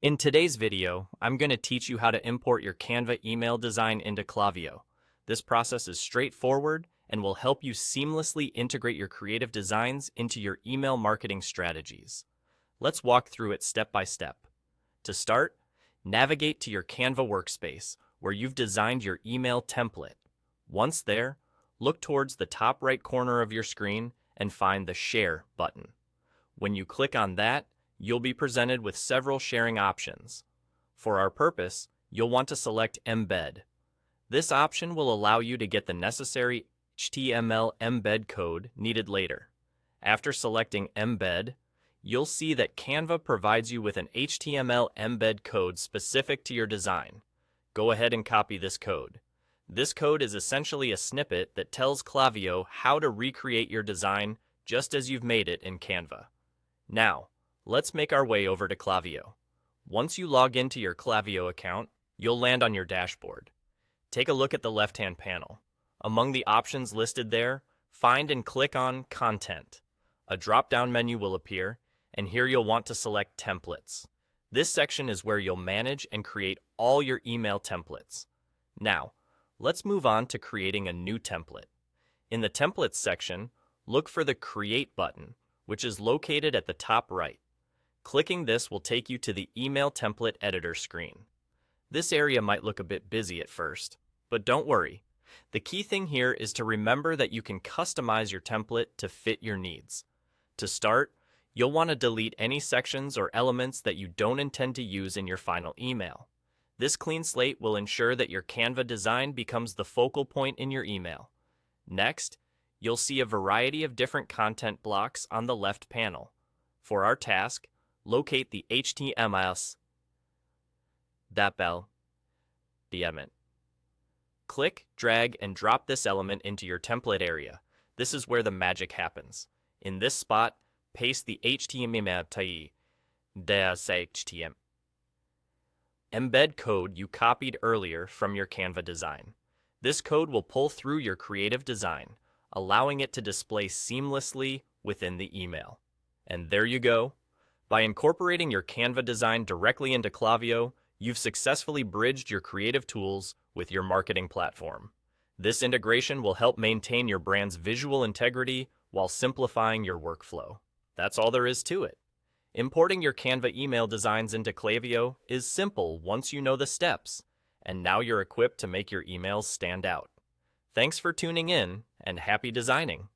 In today's video, I'm going to teach you how to import your Canva email design into Klaviyo. This process is straightforward and will help you seamlessly integrate your creative designs into your email marketing strategies. Let's walk through it step by step. To start, navigate to your Canva workspace where you've designed your email template. Once there, look towards the top right corner of your screen and find the Share button. When you click on that, you'll be presented with several sharing options. For our purpose, you'll want to select Embed. This option will allow you to get the necessary HTML embed code needed later. After selecting Embed, you'll see that Canva provides you with an HTML embed code specific to your design. Go ahead and copy this code. This code is essentially a snippet that tells Klaviyo how to recreate your design just as you've made it in Canva. Now, let's make our way over to Klaviyo. Once you log into your Klaviyo account, you'll land on your dashboard. Take a look at the left-hand panel. Among the options listed there, find and click on Content. A drop-down menu will appear, and here you'll want to select Templates. This section is where you'll manage and create all your email templates. Now, let's move on to creating a new template. In the Templates section, look for the Create button, which is located at the top right. Clicking this will take you to the Email Template Editor screen. This area might look a bit busy at first, but don't worry. The key thing here is to remember that you can customize your template to fit your needs. To start, you'll want to delete any sections or elements that you don't intend to use in your final email. This clean slate will ensure that your Canva design becomes the focal point in your email. Next, you'll see a variety of different content blocks on the left panel. For our task, locate the HTML element. Click, drag, and drop this element into your template area. This is where the magic happens. In this spot, paste the HTML embed code you copied earlier from your Canva design. This code will pull through your creative design, allowing it to display seamlessly within the email. And there you go. By incorporating your Canva design directly into Klaviyo, you've successfully bridged your creative tools with your marketing platform. This integration will help maintain your brand's visual integrity while simplifying your workflow. That's all there is to it. Importing your Canva email designs into Klaviyo is simple once you know the steps, and now you're equipped to make your emails stand out. Thanks for tuning in, and happy designing!